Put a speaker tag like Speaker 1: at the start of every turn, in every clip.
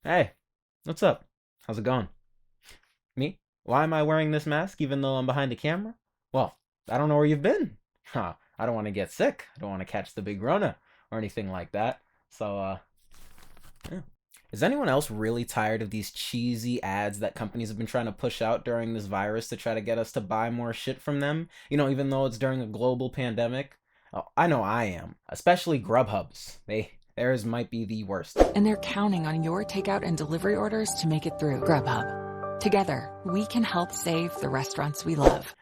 Speaker 1: Hey, what's up? How's it going? Me? Why am I wearing this mask even though I'm behind the camera? Well, I don't know where you've been. I don't want to get sick. I don't want to catch the big Rona or anything like that. So, yeah. Is anyone else really tired of these cheesy ads that companies have been trying to push out during this virus to try to get us to buy more shit from them? Even though it's during a global pandemic? Oh, I know I am. Especially Grubhubs. Theirs might be the worst.
Speaker 2: And they're counting on your takeout and delivery orders to make it through. Grubhub. Together, we can help save the restaurants we love.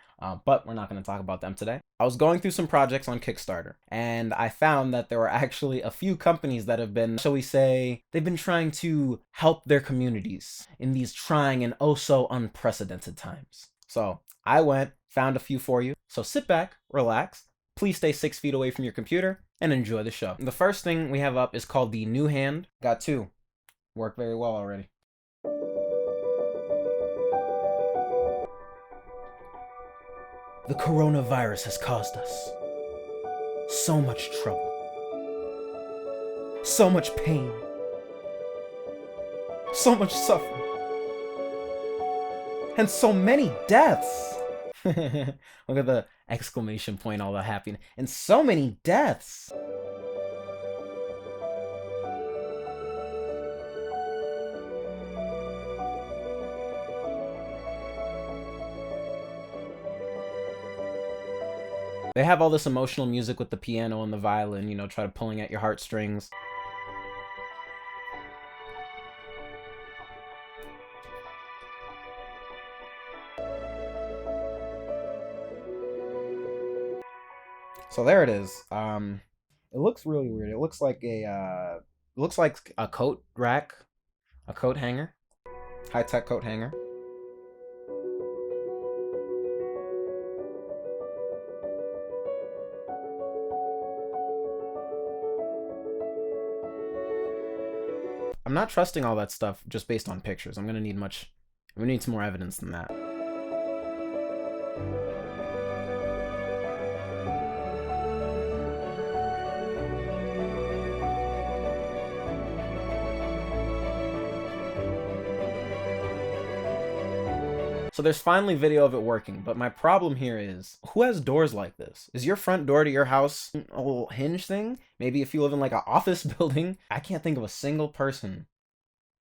Speaker 1: But we're not going to talk about them today. I was going through some projects on KickStarter, and I found that there were actually a few companies that have been, shall we say, they've been trying to help their communities in these trying and oh so unprecedented times. So I went, found a few for you. So sit back, relax, please stay 6 feet away from your computer, and enjoy the show. The first thing we have up is called the New Hand. Got two. Worked very well already. The coronavirus has caused us so much trouble, so much pain, so much suffering, and so many deaths. Look at the exclamation point, all the happiness, and so many deaths. They have all this emotional music with the piano and the violin, try to pulling at your heartstrings. So there it is. It looks really weird. It looks like a coat rack, a coat hanger, high-tech coat hanger. I'm not trusting all that stuff just based on pictures. I'm gonna need some more evidence than that. So there's finally video of it working, but my problem here is, who has doors like this? Is your front door to your house a little hinge thing? Maybe if you live in like an office building? I can't think of a single person.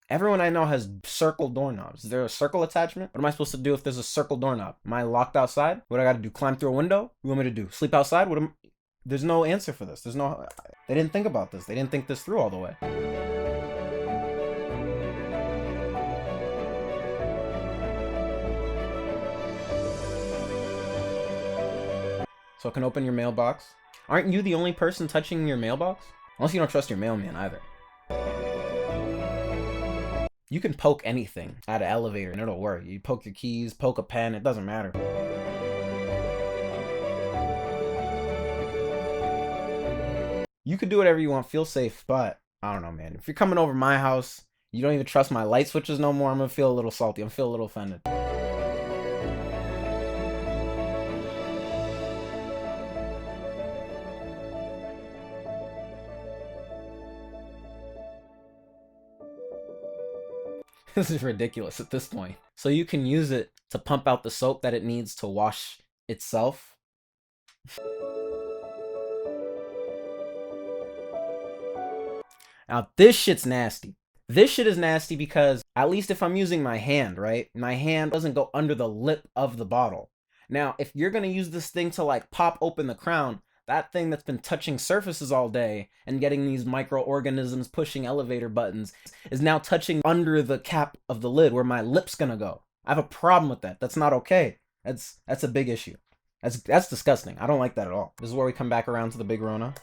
Speaker 1: Everyone I know has circle doorknobs. Is there a circle attachment? What am I supposed to do if there's a circle doorknob? Am I locked outside? What do I gotta do? Climb through a window? What do you want me to do? Sleep outside? There's no answer for this. They didn't think about this. They didn't think this through all the way. So it can open your mailbox. Aren't you the only person touching your mailbox? Unless you don't trust your mailman either. You can poke anything at an elevator and it'll work. You poke your keys, poke a pen, it doesn't matter. You could do whatever you want, feel safe, but I don't know, man. If you're coming over my house, you don't even trust my light switches no more, I'm gonna feel a little salty. I'm gonna feel a little offended. This is ridiculous at this point. So you can use it to pump out the soap that it needs to wash itself. Now this shit's nasty. This shit is nasty because, at least if I'm using my hand, right? My hand doesn't go under the lip of the bottle. Now, if you're gonna use this thing to like pop open the crown, that thing that's been touching surfaces all day and getting these microorganisms pushing elevator buttons is now touching under the cap of the lid where my lip's gonna go. I have a problem with that. That's not okay. That's a big issue. That's disgusting. I don't like that at all. This is where we come back around to the big Rona.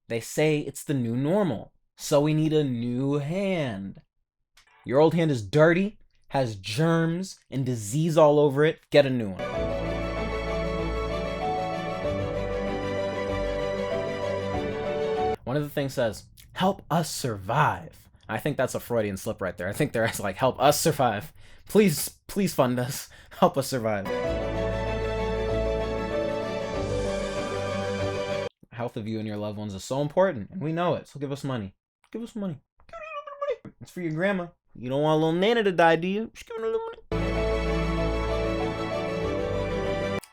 Speaker 1: They say it's the new normal, so we need a new hand. Your old hand is dirty, has germs and disease all over it. Get a new one. One of the things says, help us survive. I think that's a Freudian slip right there. I think they're like, help us survive. Please fund us. Help us survive. health of you and your loved ones is so important, and we know it. So give us money. Give us money. Give us a little bit of money. It's for your grandma. You don't want little Nana to die, do you? Just give her a little money.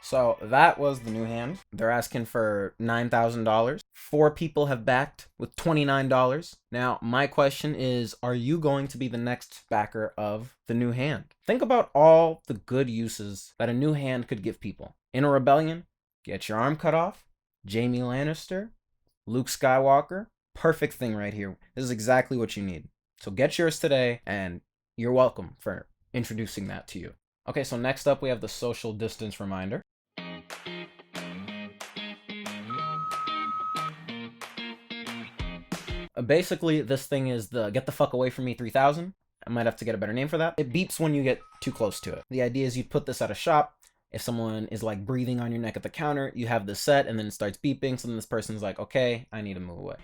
Speaker 1: So that was the new hand. They're asking for $9,000. 4 people have backed with $29. Now, my question is, are you going to be the next backer of the new hand? Think about all the good uses that a new hand could give people. In a rebellion, get your arm cut off. Jaime Lannister, Luke Skywalker. Perfect thing right here. This is exactly what you need. So get yours today, and you're welcome for introducing that to you. Okay, so next up we have the social distance reminder. Basically, this thing is the get the fuck away from me 3000. I might have to get a better name for that. It beeps when you get too close to it. The idea is you put this at a shop. If someone is like breathing on your neck at the counter, you have this set and then it starts beeping. So then this person's like, okay, I need to move away.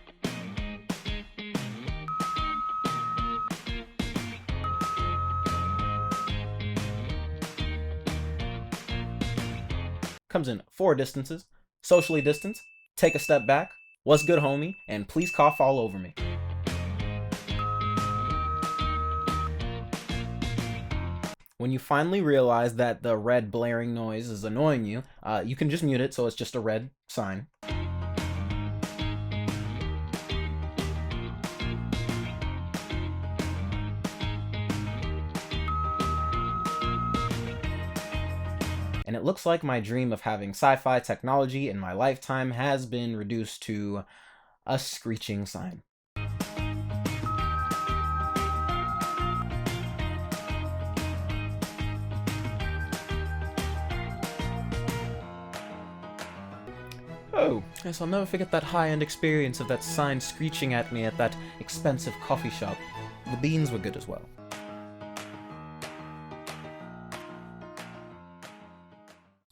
Speaker 1: Comes in 4 distances. Socially distance, take a step back, what's good homie, and please cough all over me. When you finally realize that the red blaring noise is annoying you, you can just mute it so it's just a red sign. And it looks like my dream of having sci-fi technology in my lifetime has been reduced to a screeching sign. Oh, yes, I'll never forget that high-end experience of that sign screeching at me at that expensive coffee shop. The beans were good as well.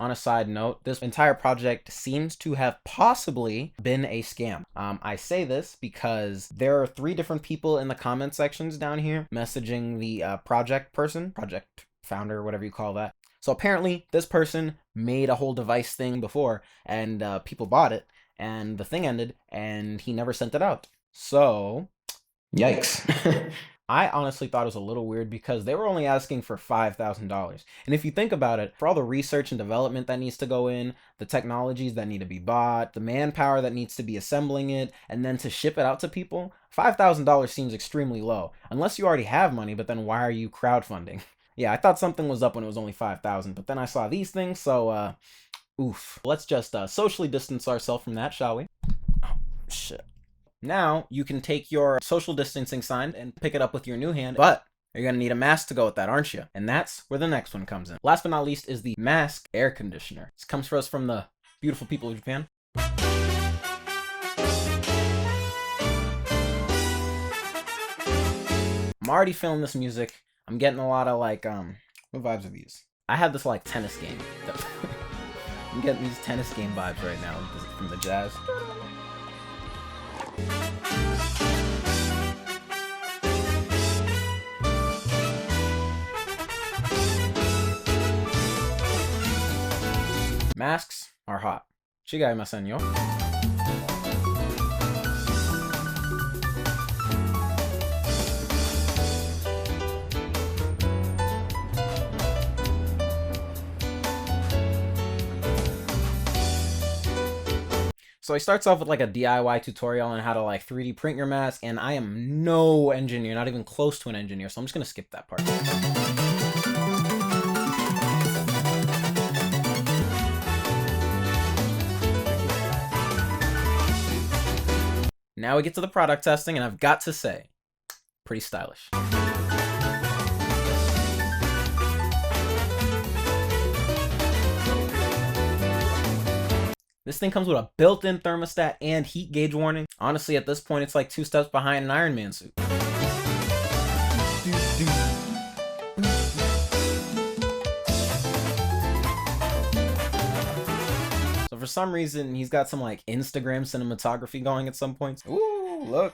Speaker 1: On a side note, this entire project seems to have possibly been a scam. I say this because there are 3 different people in the comment sections down here messaging the project person, project founder, whatever you call that. So apparently this person made a whole device thing before and people bought it and the thing ended and he never sent it out. So, yikes. I honestly thought it was a little weird because they were only asking for $5,000. And if you think about it, for all the research and development that needs to go in, the technologies that need to be bought, the manpower that needs to be assembling it, and then to ship it out to people, $5,000 seems extremely low. Unless you already have money, but then why are you crowdfunding? Yeah, I thought something was up when it was only 5,000, but then I saw these things, so, oof. Let's just socially distance ourselves from that, shall we? Oh, shit. Now, you can take your social distancing sign and pick it up with your new hand, but you're going to need a mask to go with that, aren't you? And that's where the next one comes in. Last but not least is the mask air conditioner. This comes for us from the beautiful people of Japan. I'm already feeling this music. I'm getting a lot of like, what vibes are these? I have this like tennis game. I'm getting these tennis game vibes right now from the jazz. Masks are hot. Chigaimasen yo. So he starts off with like a DIY tutorial on how to like 3D print your mask, and I am no engineer, not even close to an engineer, so I'm just gonna skip that part. Now we get to the product testing, and I've got to say, pretty stylish. This thing comes with a built-in thermostat and heat gauge warning. Honestly, at this point, it's like 2 steps behind an Iron Man suit. So for some reason, he's got some like Instagram cinematography going at some points. Ooh, look.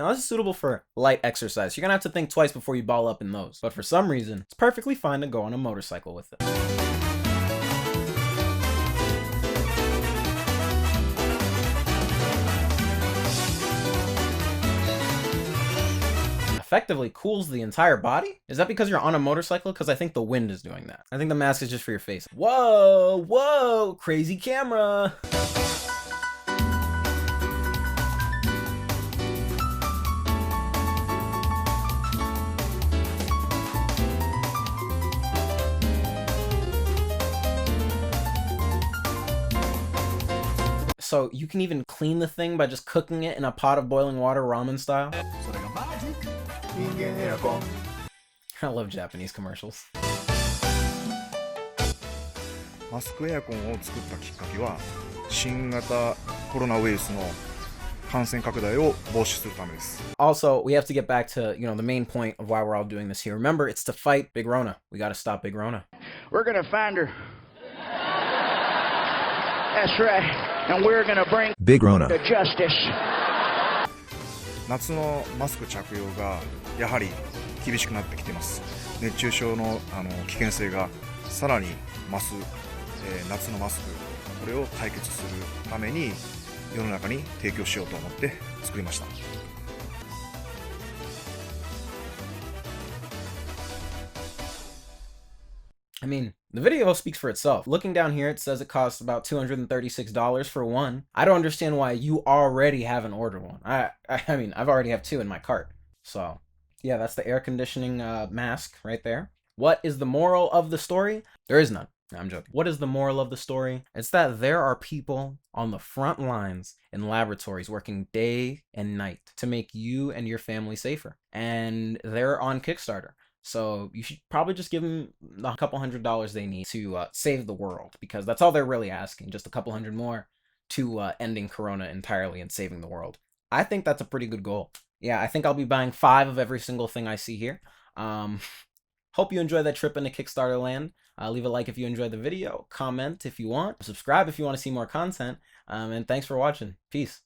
Speaker 1: Now, this is suitable for light exercise. You're gonna have to think twice before you ball up in those. But for some reason, it's perfectly fine to go on a motorcycle with it. Effectively cools the entire body? Is that because you're on a motorcycle? Because I think the wind is doing that. I think the mask is just for your face. Whoa, whoa, crazy camera. So you can even clean the thing by just cooking it in a pot of boiling water, ramen style. I love Japanese commercials.
Speaker 3: マスクエアコンを作ったきっかけは新型コロナウイルスの感染拡大を防止するためです。
Speaker 1: Also, we have to get back to, the main point of why we're all doing this here. Remember, it's to fight Big Rona. We gotta stop Big Rona.
Speaker 4: We're gonna find her. That's right. And we're gonna bring
Speaker 5: Big Rona
Speaker 4: to justice.
Speaker 3: 夏のマスク着用がやはり厳しくなってきています。熱中症の危険性がさらに増す、夏のマスク、これを解決するために世の中に提供しようと思って作りました。
Speaker 1: I mean, the video speaks for itself. Looking down here, it says it costs about $236 for one. I don't understand why you already haven't ordered one. I mean, I've already have two in my cart. So, yeah, that's the air conditioning mask right there. What is the moral of the story? There is none. No, I'm joking. What is the moral of the story? It's that there are people on the front lines in laboratories working day and night to make you and your family safer. And they're on Kickstarter. So you should probably just give them a couple $100 they need to save the world, because that's all they're really asking, just a couple $100 more to ending Corona entirely and saving the world. I think that's a pretty good goal. Yeah, I think I'll be buying 5 of every single thing I see here. Hope you enjoy that trip into Kickstarter land. Leave a like if you enjoyed the video, comment if you want, subscribe if you want to see more content, and thanks for watching. Peace.